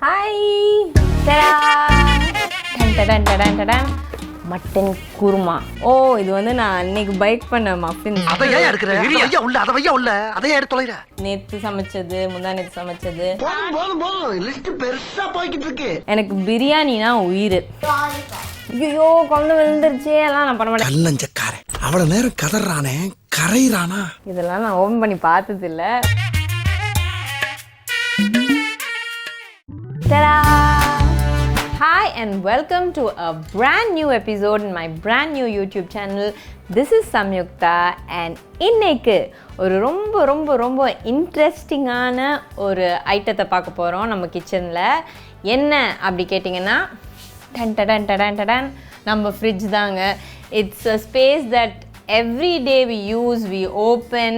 Hi mutton kurma. ஓ, இது வந்து நான் அன்னைக்கு பைக் பண்ண மஃபின். நேத்து சமைச்சது, முந்தா நேத்து சமைச்சது. எனக்கு பிரியாணினா உயிர். ஐயோ, குழந்தை விழுந்துருச்சே, எல்லாம் நான் பண்ண மாட்டேன். அவ்வளவு நேரம் கதறானே கரையிறானா, இதெல்லாம் நான் ஓபன் பண்ணி பார்த்தது இல்ல. Hi and welcome to a brand new episode in my brand new YouTube channel. This is Samyukta and இன்னைக்கு ஒரு ரொம்ப ரொம்ப ரொம்ப இன்ட்ரெஸ்டிங்கான ஒரு ஐட்டத்தை பார்க்க போகிறோம் நம்ம கிச்சனில். என்ன அப்படி கேட்டிங்கன்னா, நம்ம ஃப்ரிட்ஜ் தாங்க. It's a space that every day we use, we open,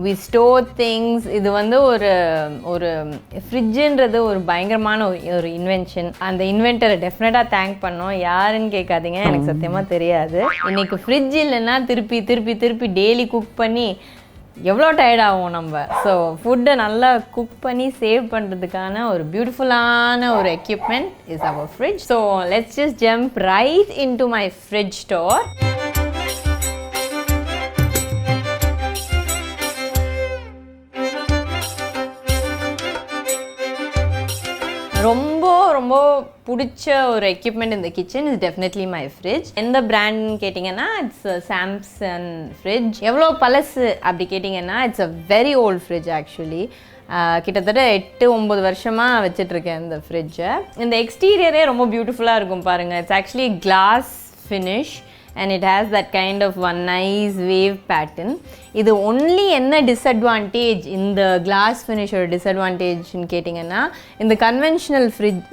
we store things. இது வந்து ஒரு ஃப்ரிட்ஜுன்றது ஒரு பயங்கரமான ஒரு இன்வென்ஷன். அந்த இன்வென்டரை டெஃபினட்டாக தேங்க் பண்ணோம். யாருன்னு கேட்காதீங்க, எனக்கு சத்தியமாக தெரியாது. இன்றைக்கி ஃப்ரிட்ஜ் இல்லைன்னா திருப்பி திருப்பி திருப்பி டெய்லி குக் பண்ணி எவ்வளோ டயர்ட் ஆகும் நம்ம. ஸோ ஃபுட்டை நல்லா குக் பண்ணி சேவ் பண்ணுறதுக்கான ஒரு பியூட்டிஃபுல்லான ஒரு equipment is our fridge. So let's just jump right into my fridge store. ரொம்ப ரொம்ப பிடிச்ச ஒரு எக்யூப்மெண்ட் இந்த kitchen is definitely my fridge. எந்த பிராண்ட்னு கேட்டிங்கன்னா இட்ஸ் சாம்சங் ஃப்ரிட்ஜ். எவ்வளோ பழசு அப்படி கேட்டிங்கன்னா it's a very old fridge actually. கிட்டத்தட்ட 8-9 வருஷமாக வச்சிட்ருக்கேன் இந்த ஃப்ரிட்ஜை. இந்த எக்ஸ்டீரியரே ரொம்ப பியூட்டிஃபுல்லாக இருக்கும் பாருங்கள். It's actually glass finish and it has that kind of one nice wave pattern. இது ஒன்லி என்ன டிஸ்அட்வான்டேஜ், இந்த கிளாஸ் ஃபினிஷோட டிஸ்அட்வான்டேஜ்னு கேட்டிங்கன்னா, இந்த கன்வென்ஷனல்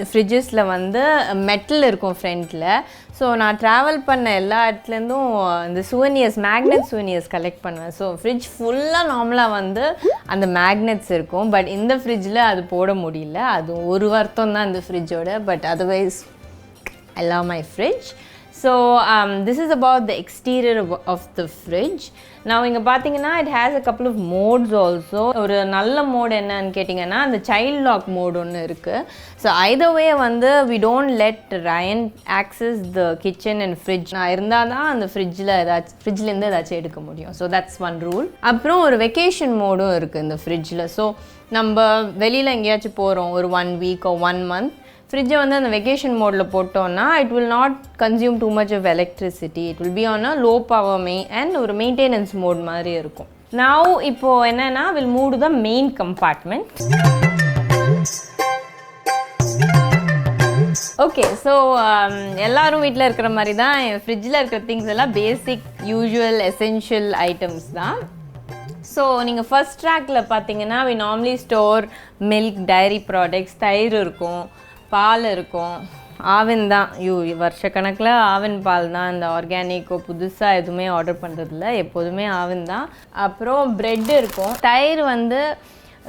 ஃப்ரிட்ஜஸில் வந்து மெட்டல் இருக்கும் ஃப்ரண்ட்டில். ஸோ நான் ட்ராவல் பண்ண எல்லா இடத்துலேருந்தும் இந்த மேக்னெட் சூவனியர்ஸ் கலெக்ட் பண்ணுவேன். ஸோ ஃப்ரிட்ஜ் ஃபுல்லாக நார்மலாக வந்து அந்த மேக்னெட்ஸ் இருக்கும். பட் இந்த ஃப்ரிட்ஜில் அது போட முடியல. அது ஒரு வருத்தம் தான் இந்த ஃப்ரிட்ஜோட. But otherwise I love my fridge. So this is about the exterior of the fridge. Now இங்கே பார்த்தீங்கன்னா it has a couple of modes also. ஒரு நல்ல மோட் என்னன்னு கேட்டிங்கன்னா, அந்த சைல்ட் லாக் மோட் ஒன்று இருக்குது. ஸோ either way வந்து we don't let Ryan access the kitchen and fridge. நான் இருந்தால் தான் அந்த ஃப்ரிட்ஜ்லேருந்து ஏதாச்சும் எடுக்க முடியும். So that's one rule. அப்புறம் ஒரு வெக்கேஷன் மோடும் இருக்குது இந்த ஃப்ரிட்ஜில். ஸோ நம்ம வெளியில் எங்கேயாச்சும் போகிறோம் ஒரு 1 week or 1 month, ஃப்ரிட்ஜை வந்து அந்த வெக்கேஷன் மோடில் போட்டோன்னா it will not consume too much of electricity. It will be on a low power and ஒரு மெயின்டெனன்ஸ் மோட் மாதிரி இருக்கும். நவ் இப்போது என்னென்னா will move to the main compartment. Okay, so எல்லோரும் வீட்டில் இருக்கிற மாதிரி தான் என் ஃப்ரிட்ஜில் இருக்கிற திங்ஸ் எல்லாம் பேசிக் யூஷுவல் எசென்ஷியல் ஐட்டம்ஸ் தான். ஸோ நீங்கள் ஃபர்ஸ்ட் ட்ராக்கில் பார்த்தீங்கன்னா we normally store milk, dairy products. தயிர் இருக்கும், பால் இருக்கும், ஆவின் தான். வருஷக்கணக்கில் ஆவின் பால் தான். இந்த ஆர்கானிக்கோ புதுசாக எதுவுமே ஆர்டர் பண்ணுறதில்ல, எப்போதுமே ஆவின் தான். அப்புறம் ப்ரெட் இருக்கும். தயிர் வந்து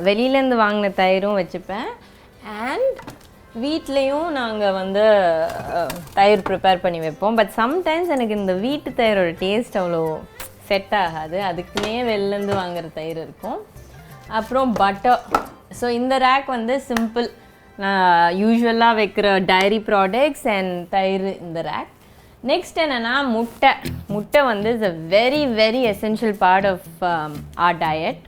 வெளியிலேருந்து வாங்கின தயிரும் வச்சுப்பேன். அண்ட் வீட்லேயும் நாங்கள் வந்து தயிர் ப்ரிப்பேர் பண்ணி வைப்போம். பட் சம்டைம்ஸ் எனக்கு இந்த வீட்டு தயிரோட டேஸ்ட் அவ்வளோ செட் ஆகாது. அதுக்குன்னே வெளிலேருந்து வாங்குகிற தயிர் இருக்கும். அப்புறம் பட்டர். ஸோ இந்த ரேக் வந்து சிம்பிள், நான் யூஸ்வலாக வைக்கிற டைரி ப்ராடக்ட்ஸ் அண்ட் தயிர் இந்த ரேக். நெக்ஸ்ட் என்னென்னா முட்டை வந்து is a very very essential part of our diet.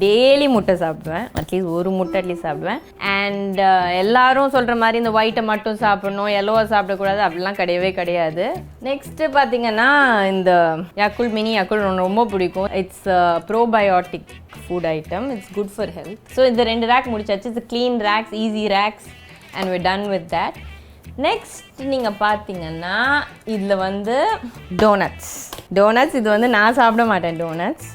Daily முட்டை சாப்பிடுவேன், அட்லீஸ்ட் ஒரு முட்டை அட்லீஸ்ட் சாப்பிடுவேன். அண்ட் எல்லாரும் சொல்கிற மாதிரி இந்த ஒயிட்டை மட்டும் சாப்பிடணும், எல்லோவை சாப்பிடக்கூடாது அப்படிலாம் கிடையவே கிடையாது. நெக்ஸ்ட்டு பார்த்தீங்கன்னா இந்த யாக்குல் மினி யாக்குல் ரொம்ப பிடிக்கும். It's probiotic food item. It's good for health. So இந்த 2 ரேக் முடிச்சாச்சு. It's clean racks, easy racks and we're done with that. Next நீங்கள் பார்த்தீங்கன்னா இதில் வந்து டோனட்ஸ். இது வந்து நான் சாப்பிட மாட்டேன் டோனட்ஸ்.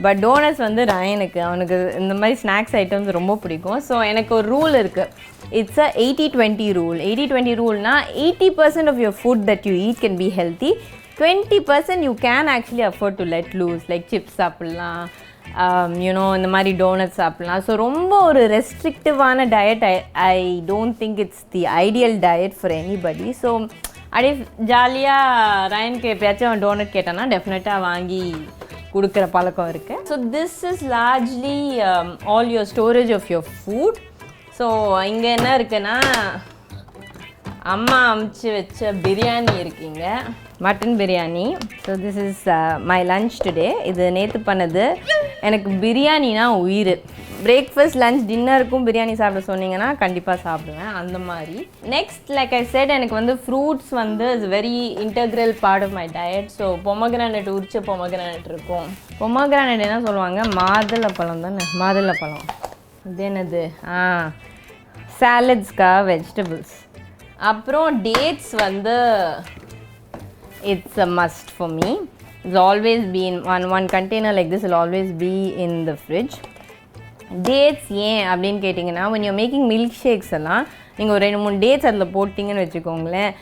பட் டோனட்ஸ் வந்து ரயனுக்கு, அவனுக்கு இந்த மாதிரி ஸ்நாக்ஸ் ஐட்டம்ஸ் ரொம்ப பிடிக்கும். ஸோ எனக்கு ஒரு ரூல் இருக்குது. It's a 80-20 rule. 80-20 ரூல்னா 80% of your food that you eat can be healthy. 20% you can actually afford to let loose. Like chips சாப்பிட்லாம், இந்த மாதிரி டோனட்ஸ் சாப்பிட்லாம். ஸோ ரொம்ப ஒரு ரெஸ்ட்ரிக்டிவான diet I don't think it's the ideal diet for anybody. So அப்படியே ஜாலியாக ரயனுக்கு எப்பயாச்சும் அவன் டோனட் கேட்டான்னா டெஃபினட்டாக வாங்கி கொடுக்குற பழக்கம் இருக்குது. So this is largely all your storage of your food. So so இங்கே என்ன இருக்குன்னா அம்மா அமுச்சு வச்ச பிரியாணி இருக்கீங்க, mutton biryani. So this is my lunch today. இது நேற்று பண்ணது. எனக்கு பிரியாணினா உயிர். பிரேக்ஃபாஸ்ட், லன்ச், டின்னருக்கும் பிரியாணி சாப்பிட சொன்னீங்கன்னா கண்டிப்பாக சாப்பிடுவேன் அந்த மாதிரி. நெக்ஸ்ட் லைக் ஐ செட், எனக்கு வந்து ஃப்ரூட்ஸ் வந்து is very integral part of my diet. So pomegranate, உரிச்ச பொமக்ரானட் இருக்கும். பொமக்ரானட் என்ன சொல்லுவாங்க, மாதுளப்பழம் தானே, மாதுளப்பழம். இது என்னது, சாலட்ஸ்க்கா வெஜிடபிள்ஸ். அப்புறம் டேட்ஸ் வந்து it's a must for me. It's always been one container like this will always be in the fridge. Dates ஏன் அப்படின்னு கேட்டிங்கன்னா, when you're making milkshakes எல்லாம் நீங்கள் ஒரு 2-3 dates அதில் போட்டிங்கன்னு வச்சுக்கோங்களேன்,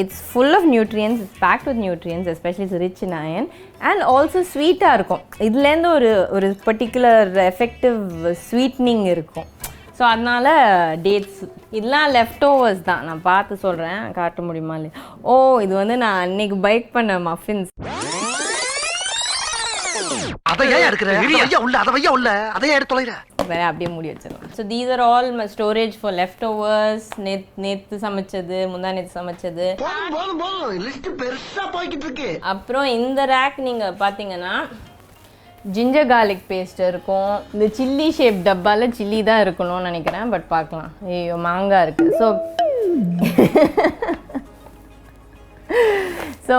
it's full of nutrients, it's packed with nutrients, especially it's rich in iron and also ஸ்வீட்டாக இருக்கும். இதுலேருந்து ஒரு பர்டிகுலர் எஃபெக்டிவ் ஸ்வீட்னிங் இருக்கும். ஸோ அதனால் டேட்ஸ் இதெல்லாம் லெஃப்ட் ஓவர்ஸ் தான். நான் பார்த்து சொல்கிறேன், காட்ட முடியுமா இல்லையா. ஓ, இது வந்து நான் அன்னைக்கு பைக் பண்ண மஃபின்ஸ். வேற அப்படியே மூடி வச்சிடலாம். So these are all my storage for left overs. நேற்று சமைச்சது, முந்தா நேற்று சமைச்சது. அப்புறம் இந்த ரேக் நீங்கள் பார்த்தீங்கன்னா ஜிஞ்சர் கார்லிக் பேஸ்ட் இருக்கும். இந்த சில்லி ஷேப் டப்பாவில் சில்லி தான் இருக்கணும்னு நினைக்கிறேன், பட் பார்க்கலாம். ஐயோ, மாங்காய் இருக்குது. ஸோ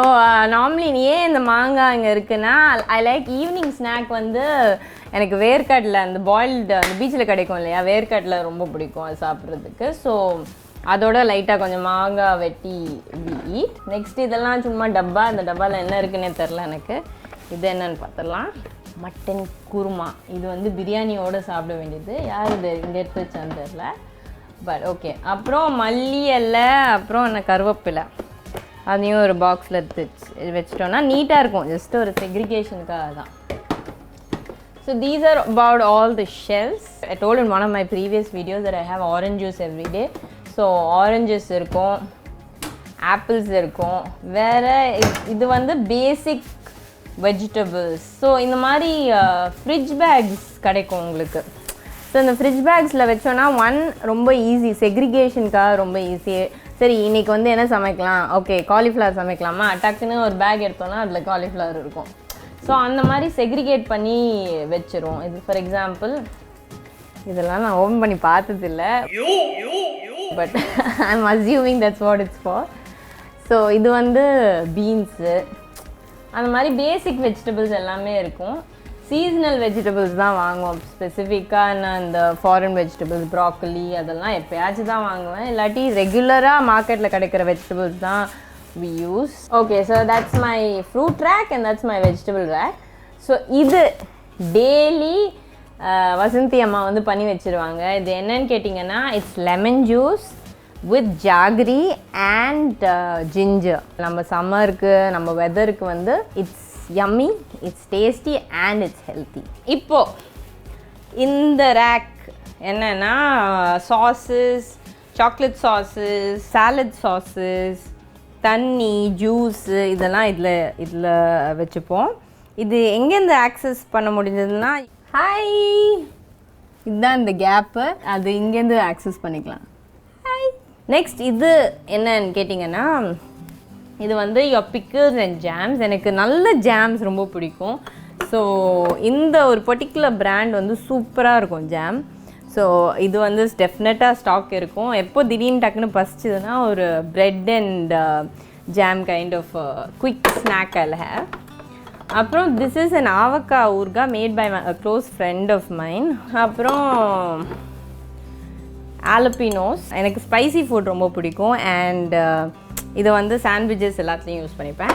நார்மலி ஏன் இந்த மாங்காய் இங்கே இருக்குன்னா, ஐ லைக் ஈவினிங் ஸ்நாக் வந்து எனக்கு வேர்க்கடலை, அந்த பாயில்டு அந்த பீச்சில் கிடைக்கும் இல்லையா, வேர்க்கடலை ரொம்ப பிடிக்கும் அது சாப்பிட்றதுக்கு. ஸோ அதோட லைட்டாக கொஞ்சம் மாங்காய் வெட்டி ஈட். நெக்ஸ்ட் இதெல்லாம் சும்மா டப்பா. இந்த டப்பாவில் என்ன இருக்குன்னே தெரில எனக்கு. இது என்னன்னு பார்த்துடலாம். மட்டன் குருமா. இது வந்து பிரியாணியோடு சாப்பிட வேண்டியது. யார் இது இங்கே எடுத்து வச்சான்னு தெரில, பட் ஓகே. அப்புறம் மல்லி இலை, அப்புறம் என்ன கருவேப்பிலை, அதையும் ஒரு பாக்ஸில் எடுத்து வச்சிட்டோன்னா நீட்டாக இருக்கும். ஜஸ்ட் ஒரு செக்ரிகேஷனுக்காக தான். So these are about all the shells. I told in one of my previous videos that I have orange juice every day. So oranges இருக்கும், ஆப்பிள்ஸ் இருக்கும். வேறு இது வந்து பேசிக் வெஜிடபிள்ஸ். ஸோ இந்த மாதிரி ஃப்ரிட்ஜ் பேக்ஸ் கிடைக்கும் உங்களுக்கு. ஸோ இந்த ஃப்ரிட்ஜ் பேக்ஸில் வச்சோன்னா ரொம்ப ஈஸி, செக்ரிகேஷனுக்காக ரொம்ப ஈஸி. சரி, இன்றைக்கி வந்து என்ன சமைக்கலாம், ஓகே காலிஃப்ளவர் சமைக்கலாமா, டக்குன்னு ஒரு பேக் எடுத்தோன்னா அதில் காலிஃப்ளவர் இருக்கும். ஸோ அந்த மாதிரி செக்ரிகேட் பண்ணி வச்சிரும். இது ஃபார் எக்ஸாம்பிள், இதெல்லாம் நான் ஓப்பன் பண்ணி பார்த்ததில்ல, but I am assuming that's what it's for. So இது வந்து பீன்ஸு, அந்த மாதிரி பேசிக் வெஜிடபிள்ஸ் எல்லாமே இருக்கும். சீசனல் வெஜிடபிள்ஸ் தான் வாங்குவோம். ஸ்பெசிஃபிக்காக நான் இந்த ஃபாரின் வெஜிடபிள்ஸ், ப்ராக்கலி அதெல்லாம் எப்போயாச்சும் தான் வாங்குவேன். இல்லாட்டி ரெகுலராக மார்க்கெட்டில் கிடைக்கிற வெஜிடபிள்ஸ் தான் we use. Okay, so that's my fruit rack and that's my vegetable rack. So இது டெய்லி வசந்தி அம்மா வந்து பண்ணி வச்சுருவாங்க. இது என்னன்னு கேட்டிங்கன்னா, it's lemon juice with jaggery and ginger. நம்ம சம்மருக்கு, நம்ம வெதருக்கு வந்து it's yummy, it's tasty and it's healthy. இப்போது இந்த ரேக் என்னென்னா, sauces, chocolate sauces, salad sauces, தண்ணி, ஜூஸு, இதெல்லாம் இதில் வச்சுப்போம். இது எங்கேருந்து ஆக்சஸ் பண்ண முடிஞ்சதுன்னா, ஹாய், இதுதான் இந்த கேப்பு. அது இங்கேருந்து ஆக்சஸ் பண்ணிக்கலாம். ஹாய். நெக்ஸ்ட் இது என்னன்னு கேட்டிங்கன்னா, இது வந்து யோர் பிக்கிள்ஸ் அண்ட் ஜாம்ஸ். எனக்கு நல்ல ஜாம்ஸ் ரொம்ப பிடிக்கும். ஸோ இந்த ஒரு பர்டிகுலர் பிராண்ட் வந்து சூப்பராக இருக்கும் ஜாம். ஸோ இது வந்து டெஃபினட்டாக ஸ்டாக் இருக்கும். எப்போ திடீர்னு டக்குன்னு பசிச்சதுன்னா ஒரு bread and jam kind of quick snack I have. அப்புறம் this is an avakka urga made by my close friend of mine. அப்புறம் ஆலப்பினோஸ். எனக்கு ஸ்பைசி ஃபுட் ரொம்ப பிடிக்கும் அண்ட் இதை வந்து சாண்ட்விச்சஸ் எல்லாத்துலேயும் யூஸ் பண்ணிப்பேன்.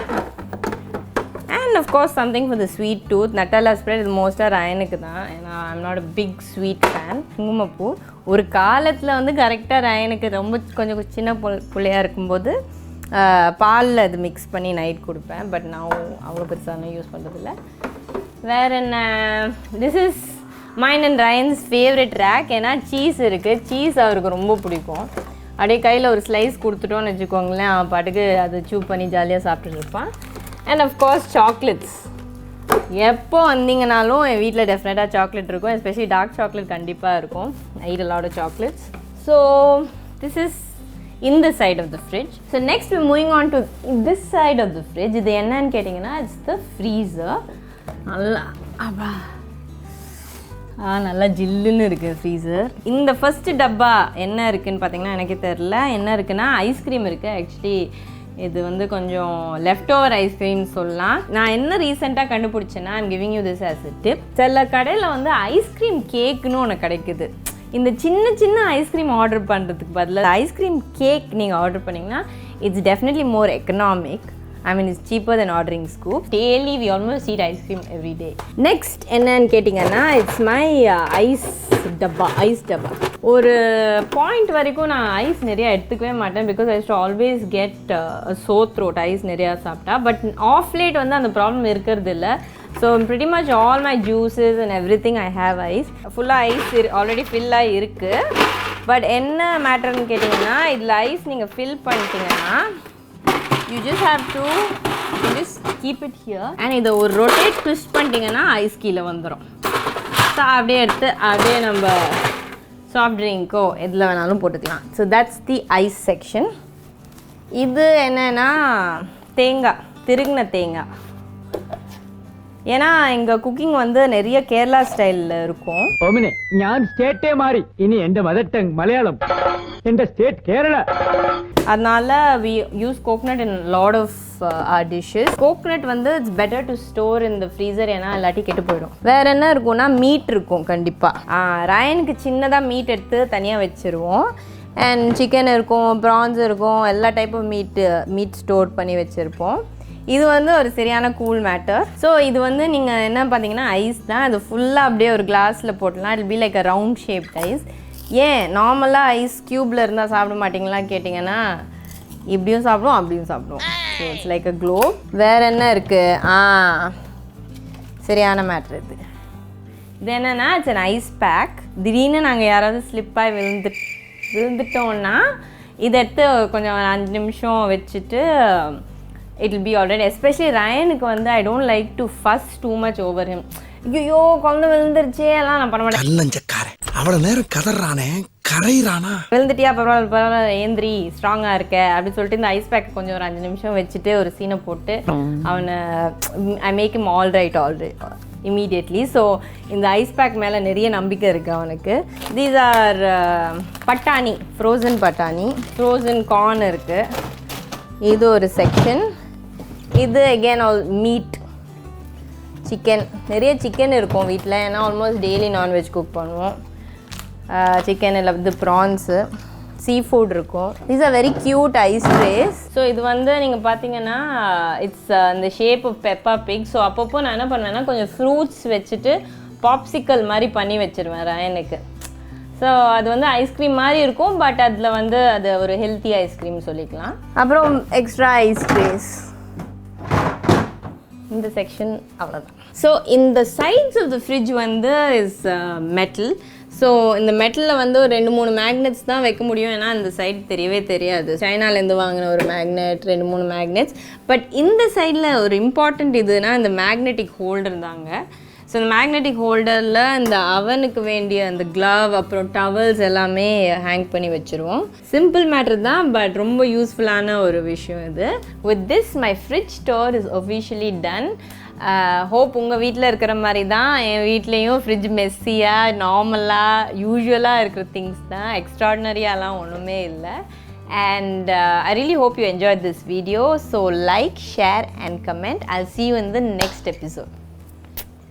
And of course something for the sweet tooth. Nutella spread. இது மோஸ்ட்டாக ரயனுக்கு தான், ஏன்னா I'm not a big sweet fan. குங்குமப்பூ ஒரு காலத்தில் வந்து கரெக்டாக ரயனுக்கு ரொம்ப கொஞ்சம் சின்ன பிள்ளையாக இருக்கும்போது பாலில் அது மிக்ஸ் பண்ணி நைட் கொடுப்பேன். பட் நான் அவ்வளோ பெருசாக யூஸ் பண்ணுறதில்ல. வேறு என்ன, this is mine and Ryan's favourite rack. ஏன்னா சீஸ் இருக்குது. சீஸ் அவருக்கு ரொம்ப பிடிக்கும். அப்படியே கையில் ஒரு ஸ்லைஸ் கொடுத்துட்டோன்னு வச்சுக்கோங்களேன், அவன் பாட்டுக்கு அதை சூப் பண்ணி ஜாலியாக சாப்பிட்டுட்டு இருப்பான். And of course chocolates. எப்போ வந்தீங்கனாலும் என் வீட்டில் டெஃபினட்டாக சாக்லேட் இருக்கும், எஸ்பெஷலி டார்க் சாக்லேட் கண்டிப்பாக இருக்கும். I eat a lot of chocolates. So this is in the side of the fridge. So next we're moving on to this side of the fridge. இது என்னன்னு கேட்டிங்கன்னா it's the freezer. நல்லா ஜில்லுன்னு இருக்குது freezer. இந்த first டப்பா என்ன இருக்குதுன்னு பார்த்தீங்கன்னா எனக்கு தெரில. என்ன இருக்குன்னா ஐஸ்கிரீம் இருக்குது. ஆக்சுவலி இது வந்து கொஞ்சம் லெஃப்ட் ஓவர் ஐஸ்கிரீம் சொல்லலாம். நான் என்ன ரீசெண்டாக கண்டுபிடிச்சேன்னா I'm giving you this as a tip. சில கடையில் வந்து ஐஸ்கிரீம் கேக்குன்னு ஒன்று கிடைக்குது. இந்த சின்ன சின்ன ஐஸ்கிரீம் ஆர்டர் பண்ணுறதுக்கு பதிலாக ஐஸ்கிரீம் கேக் நீங்கள் ஆர்டர் பண்ணிங்கன்னா it's definitely more economic. I mean, it's cheaper than ordering scoop. Daily, we almost eat ice cream every day. Next, என்னன்னு கேட்டிங்கன்னா it's my ice டப்பா. ஒரு பாயிண்ட் வரைக்கும் நான் ஐஸ் நிறையா எடுத்துக்கவே மாட்டேன் because I do always get sore throat ice நிறையா சாப்பிட்டா. பட் ஆஃப் லேட் வந்து அந்த ப்ராப்ளம் இருக்கிறது இல்லை. So pretty much all my juices and everything I have ice. ஃபுல்லாக ஐஸ் ஆல்ரெடி ஃபில்லாக இருக்குது. பட் என்ன மேட்டர்னு கேட்டிங்கன்னா இதில் ஐஸ் நீங்கள் ஃபில் பண்ணிட்டீங்கன்னா you just have to just keep it here and இதை ஒரு ரொட்டேட் ட்விஸ்ட் பண்ணிட்டீங்கன்னா ஐஸ் கீழே வந்துடும். ஸோ அப்படியே எடுத்து அப்படியே நம்ம சாஃப்ட் ட்ரிங்க்கோ எதில் வேணாலும் போட்டுக்கலாம். So that's the ice section. இது என்னென்னா தேங்காய், திருகின தேங்காய். ஏன்னா எங்கள் குக்கிங் வந்து நிறைய கேரளா ஸ்டைலில் இருக்கும். ഓമിനെ ഞാൻ സ്റ്റേറ്റേ മാറി ഇനി എൻ്റെ മദർ ടങ് മലയാളം എൻ്റെ സ്റ്റേറ്റ് കേരള. அதனால we use coconut in a lot of our dishes. coconut வந்து it's better to store in the freezer ஏன்னா இல்லாட்டி கெட்டு போயிடும். வேற என்ன இருக்கும்னா மீட் இருக்கும் கண்டிப்பாக. ரயனுக்கு சின்னதாக மீட் எடுத்து தனியாக வச்சுருவோம். அண்ட் சிக்கன் இருக்கும், ப்ரான்ஸ் இருக்கும், எல்லா டைப் ஆஃப் மீட் ஸ்டோர் பண்ணி வச்சுருப்போம். இது வந்து ஒரு சரியான கூல் மேட்டர். ஸோ இது வந்து நீங்கள் என்ன பார்த்தீங்கன்னா ஐஸ் தான். அது ஃபுல்லாக அப்படியே ஒரு கிளாஸில் போட்டலாம். It be like a round shaped ice. ஏன் நார்மலாக ஐஸ் க்யூப்பில் இருந்தால் சாப்பிட மாட்டிங்களா கேட்டிங்கன்னா இப்படியும் சாப்பிடுவோம் அப்படியும் சாப்பிடுவோம். So it's like a globe. வேறு என்ன இருக்குது? சரியான மேட்ரு இது. இது என்னென்னா இட்ஸ் அன் ஐஸ் பேக். திடீர்னு நாங்கள் யாராவது ஸ்லிப்பாகி விழுந்துட்டோன்னா இதை எடுத்து கொஞ்சம் 5 நிமிஷம் வச்சுட்டு it will be already. Especially ரயனுக்கு வந்து I don't like to fuss too much over him. ஐயோ குழந்தை விழுந்துருச்சே எல்லாம் நான் பண்ண மாட்டேன். கல்லஞ்சக்காரன் அவ்வளோ நேரம் கதறானே கரையிறானா. விழுந்துட்டியா பரவாயில்ல ஏந்திரி ஸ்ட்ராங்காக இருக்க அப்படின்னு சொல்லிட்டு இந்த ஐஸ் பேக் கொஞ்சம் ஒரு 5 நிமிஷம் வச்சுட்டு ஒரு சீனை போட்டு அவனை I make him all right immediately. So இந்த ஐஸ் பேக் மேலே நிறைய நம்பிக்கை இருக்குது அவனுக்கு. தீஸ் ஆர் பட்டாணி, ஃப்ரோசன் பட்டாணி, ஃப்ரோசன் கார்ன் இருக்குது. இது ஒரு செக்ஷன். இது அகெயின் ஆல் மீட், சிக்கன். நிறைய சிக்கன் இருக்கும் வீட்டில் ஏன்னா ஆல்மோஸ்ட் டெய்லி நான்வெஜ் குக் பண்ணுவோம். சிக்கன் இல்லை இது ப்ரான்ஸு, சீ ஃபுட் இருக்கும். These are very cute ice trays. So இது வந்து நீங்கள் பார்த்தீங்கன்னா இட்ஸ் இந்த shape of Peppa Pig. So அப்பப்போ நான் என்ன பண்ணுவேன்னா கொஞ்சம் ஃப்ரூட்ஸ் வச்சுட்டு பாப்சிக்கல் மாதிரி பண்ணி வச்சுருவேன் ரயனுக்கு. ஸோ அது வந்து ஐஸ்கிரீம் மாதிரி இருக்கும் பட் அதில் வந்து அது ஒரு ஹெல்த்தி ஐஸ்கிரீம் சொல்லிக்கலாம். அப்புறம் எக்ஸ்ட்ரா ஐஸ் ட்ரேஸ் இந்த செக்ஷன் அவ்வளோதான். ஸோ இந்த சைட்ஸ் ஆஃப் த ஃப்ரிட்ஜ் வந்து இஸ் மெட்டல். ஸோ இந்த மெட்டலில் வந்து ஒரு 2-3 மேக்னெட்ஸ் தான் வைக்க முடியும் ஏன்னா இந்த சைட் தெரியவே தெரியாது. சைனாலேருந்து வாங்கின ஒரு மேக்னெட், 2-3 மேக்னெட்ஸ். பட் இந்த சைடில் ஒரு இம்பார்ட்டண்ட் இதுனா இந்த மேக்னெட்டிக் ஹோல்டர் தாங்க. ஸோ இந்த மேக்னெட்டிக் ஹோல்டரில் இந்த அவனுக்கு வேண்டிய அந்த க்ளவ் அப்புறம் டவல்ஸ் எல்லாமே ஹேங் பண்ணி வச்சுருவோம். சிம்பிள் மேட்ரு தான் பட் ரொம்ப யூஸ்ஃபுல்லான ஒரு விஷயம் இது. With this my fridge door is officially done. Hope உங்கள் வீட்டில் இருக்கிற மாதிரி தான் என் வீட்லேயும் ஃப்ரிட்ஜ் மெஸ்ஸியாக நார்மலாக யூஸ்வலாக இருக்கிற திங்ஸ் தான், எக்ஸ்ட்ராடினரியாலாம் ஒன்றுமே இல்லை. And I really hope you enjoyed this video. So like, share and comment. I'll see you in the next episode.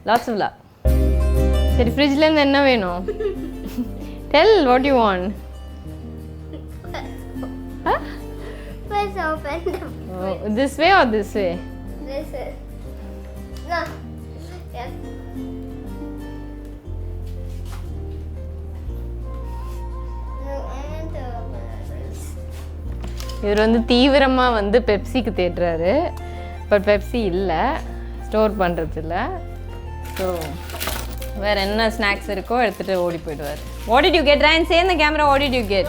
Lots of love. சரி ஃப்ரிட்ஜ்லேருந்து என்ன வேணும்? Tell what you want. Let's open the Oh, this way or this way? This is no. Yes. No, I want to open this. இவர் வந்து தீவிரமாக வந்து பெப்சிக்கு தேடுறாரு. But Pepsi இல்லை, store பண்ணுறது இல்லை. ஸோ வேறு என்ன ஸ்நாக்ஸ் இருக்கோ எடுத்துகிட்டு ஓடி போயிடுவார். What did you get, Ryan? Say in the camera, what did you get?